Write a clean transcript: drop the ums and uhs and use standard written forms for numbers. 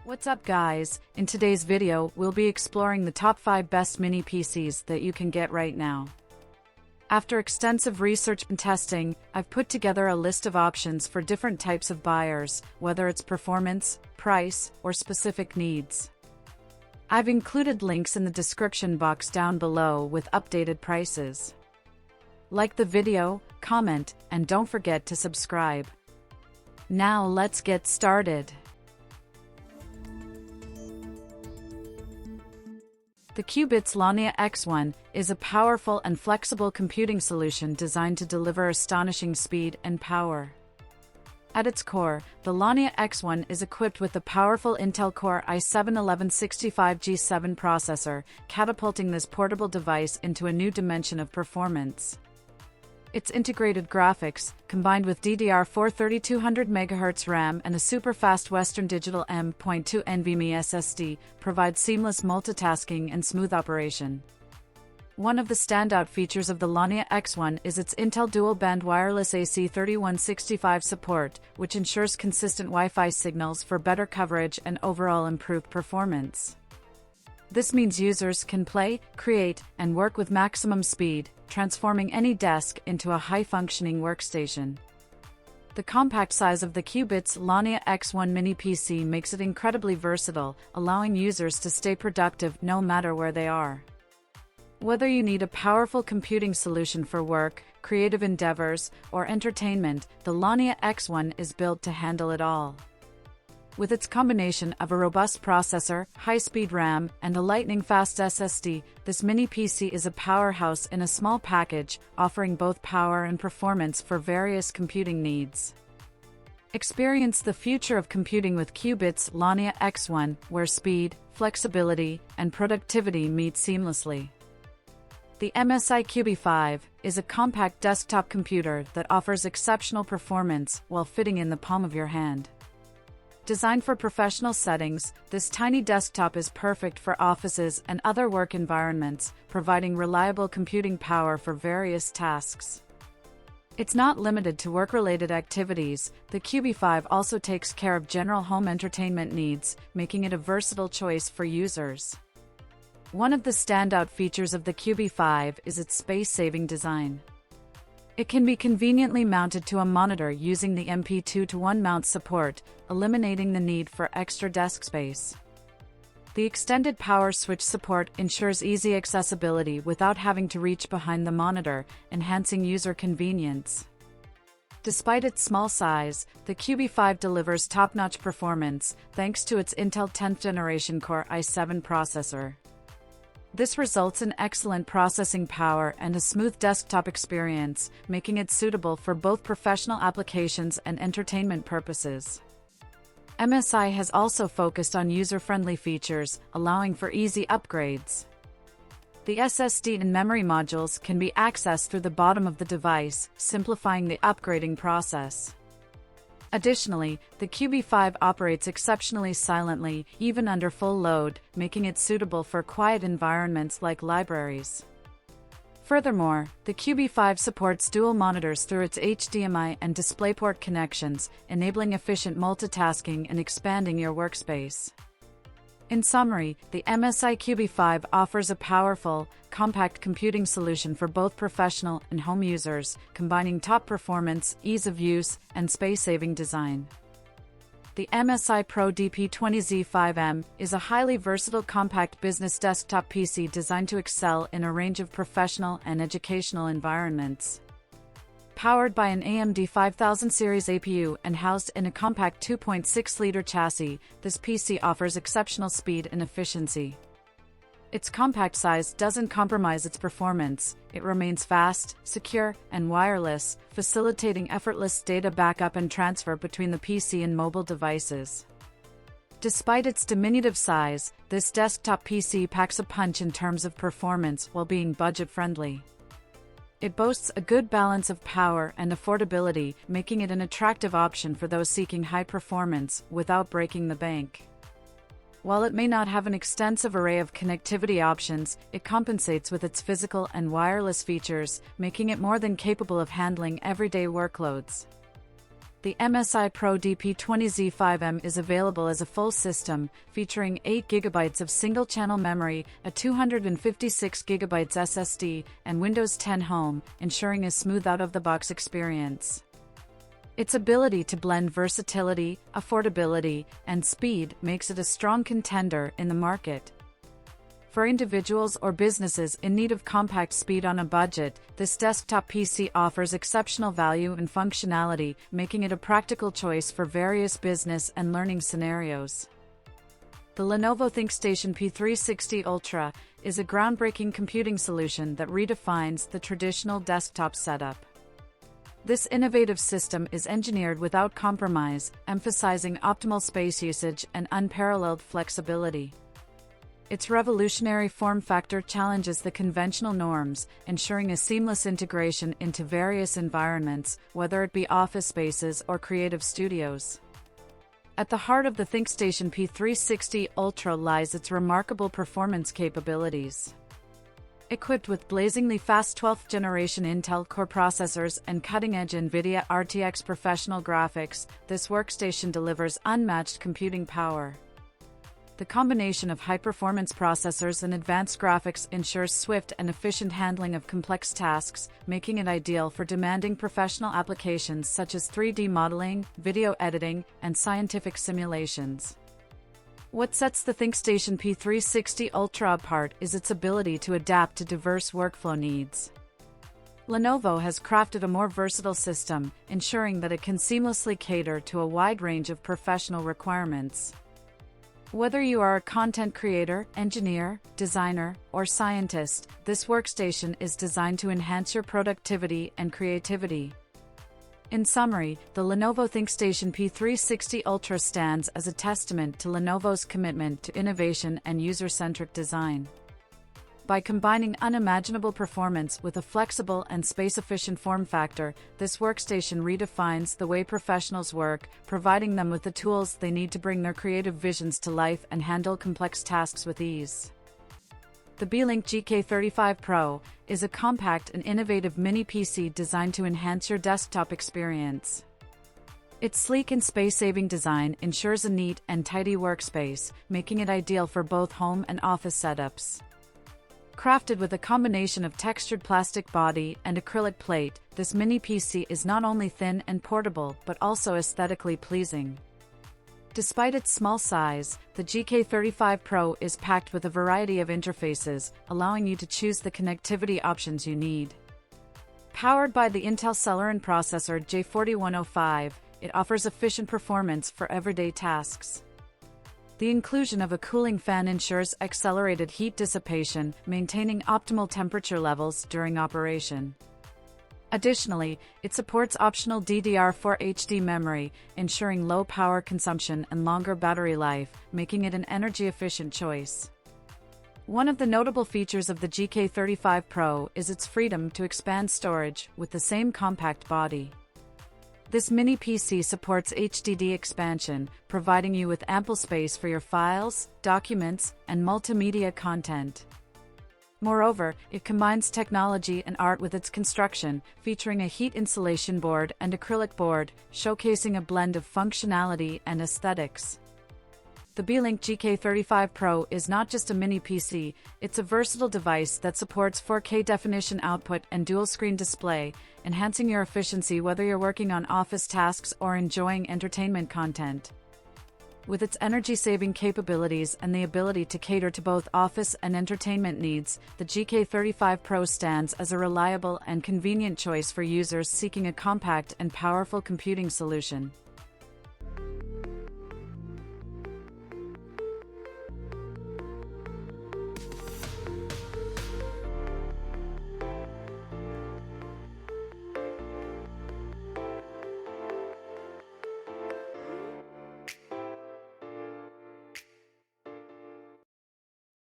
What's up guys, in today's video we'll be exploring the top 5 best mini PCs that you can get right now. After extensive research and testing, I've put together a list of options for different types of buyers, whether it's performance, price, or specific needs. I've included links in the description box down below with updated prices. Like the video, comment, and don't forget to subscribe. Now let's get started. The Qbits Lania X1 is a powerful and flexible computing solution designed to deliver astonishing speed and power. At its core, the Lania X1 is equipped with the powerful Intel Core i7-1165G7 processor, catapulting this portable device into a new dimension of performance. Its integrated graphics, combined with DDR4 3200 MHz RAM and a super-fast Western Digital M.2 NVMe SSD, provide seamless multitasking and smooth operation. One of the standout features of the Lania X1 is its Intel dual-band wireless AC 3165 support, which ensures consistent Wi-Fi signals for better coverage and overall improved performance. This means users can play, create, and work with maximum speed, transforming any desk into a high-functioning workstation. The compact size of the Qbits Lania X1 mini PC makes it incredibly versatile, allowing users to stay productive no matter where they are. Whether you need a powerful computing solution for work, creative endeavors, or entertainment, the Lania X1 is built to handle it all. With its combination of a robust processor, high-speed RAM, and a lightning-fast SSD, this mini PC is a powerhouse in a small package, offering both power and performance for various computing needs. Experience the future of computing with Qbits Lania X1, where speed, flexibility, and productivity meet seamlessly. The MSI Cubi 5 is a compact desktop computer that offers exceptional performance while fitting in the palm of your hand. Designed for professional settings, this tiny desktop is perfect for offices and other work environments, providing reliable computing power for various tasks. It's not limited to work-related activities. The Cubi 5 also takes care of general home entertainment needs, making it a versatile choice for users. One of the standout features of the Cubi 5 is its space-saving design. It can be conveniently mounted to a monitor using the MP2-to-1 mount support, eliminating the need for extra desk space. The extended power switch support ensures easy accessibility without having to reach behind the monitor, enhancing user convenience. Despite its small size, the Cubi 5 delivers top-notch performance, thanks to its Intel 10th generation Core i7 processor. This results in excellent processing power and a smooth desktop experience, making it suitable for both professional applications and entertainment purposes. MSI has also focused on user-friendly features, allowing for easy upgrades. The SSD and memory modules can be accessed through the bottom of the device, simplifying the upgrading process. Additionally, the Cubi 5 operates exceptionally silently, even under full load, making it suitable for quiet environments like libraries. Furthermore, the Cubi 5 supports dual monitors through its HDMI and DisplayPort connections, enabling efficient multitasking and expanding your workspace. In summary, the MSI Cubi 5 offers a powerful, compact computing solution for both professional and home users, combining top performance, ease of use, and space-saving design. The MSI Pro DP20Z 5M is a highly versatile compact business desktop PC designed to excel in a range of professional and educational environments. Powered by an AMD 5000 series APU and housed in a compact 2.6-liter chassis, this PC offers exceptional speed and efficiency. Its compact size doesn't compromise its performance. It remains fast, secure, and wireless, facilitating effortless data backup and transfer between the PC and mobile devices. Despite its diminutive size, this desktop PC packs a punch in terms of performance while being budget-friendly. It boasts a good balance of power and affordability, making it an attractive option for those seeking high performance without breaking the bank. While it may not have an extensive array of connectivity options, it compensates with its physical and wireless features, making it more than capable of handling everyday workloads. The MSI Pro DP20Z 5M is available as a full system, featuring 8 GB of single-channel memory, a 256 GB SSD, and Windows 10 Home, ensuring a smooth out-of-the-box experience. Its ability to blend versatility, affordability, and speed makes it a strong contender in the market. For individuals or businesses in need of compact speed on a budget, this desktop PC offers exceptional value and functionality, making it a practical choice for various business and learning scenarios. The Lenovo ThinkStation P360 Ultra is a groundbreaking computing solution that redefines the traditional desktop setup. This innovative system is engineered without compromise, emphasizing optimal space usage and unparalleled flexibility. Its revolutionary form factor challenges the conventional norms, ensuring a seamless integration into various environments, whether it be office spaces or creative studios. At the heart of the ThinkStation P360 Ultra lies its remarkable performance capabilities. Equipped with blazingly fast 12th generation Intel Core processors and cutting-edge NVIDIA RTX professional graphics, this workstation delivers unmatched computing power. The combination of high-performance processors and advanced graphics ensures swift and efficient handling of complex tasks, making it ideal for demanding professional applications such as 3D modeling, video editing, and scientific simulations. What sets the ThinkStation P360 Ultra apart is its ability to adapt to diverse workflow needs. Lenovo has crafted a more versatile system, ensuring that it can seamlessly cater to a wide range of professional requirements. Whether you are a content creator, engineer, designer, or scientist, this workstation is designed to enhance your productivity and creativity. In summary, the Lenovo ThinkStation P360 Ultra stands as a testament to Lenovo's commitment to innovation and user-centric design. By combining unimaginable performance with a flexible and space-efficient form factor, this workstation redefines the way professionals work, providing them with the tools they need to bring their creative visions to life and handle complex tasks with ease. The Beelink GK35 Pro is a compact and innovative mini PC designed to enhance your desktop experience. Its sleek and space-saving design ensures a neat and tidy workspace, making it ideal for both home and office setups. Crafted with a combination of textured plastic body and acrylic plate, this mini PC is not only thin and portable but also aesthetically pleasing. Despite its small size, the GK35 Pro is packed with a variety of interfaces, allowing you to choose the connectivity options you need. Powered by the Intel Celeron processor J4105, it offers efficient performance for everyday tasks. The inclusion of a cooling fan ensures accelerated heat dissipation, maintaining optimal temperature levels during operation. Additionally, it supports optional DDR4 HD memory, ensuring low power consumption and longer battery life, making it an energy-efficient choice. One of the notable features of the GK35 Pro is its freedom to expand storage with the same compact body. This mini PC supports HDD expansion, providing you with ample space for your files, documents, and multimedia content. Moreover, it combines technology and art with its construction, featuring a heat insulation board and acrylic board, showcasing a blend of functionality and aesthetics. The Beelink GK35 Pro is not just a mini PC, it's a versatile device that supports 4K definition output and dual-screen display, enhancing your efficiency whether you're working on office tasks or enjoying entertainment content. With its energy-saving capabilities and the ability to cater to both office and entertainment needs, the GK35 Pro stands as a reliable and convenient choice for users seeking a compact and powerful computing solution.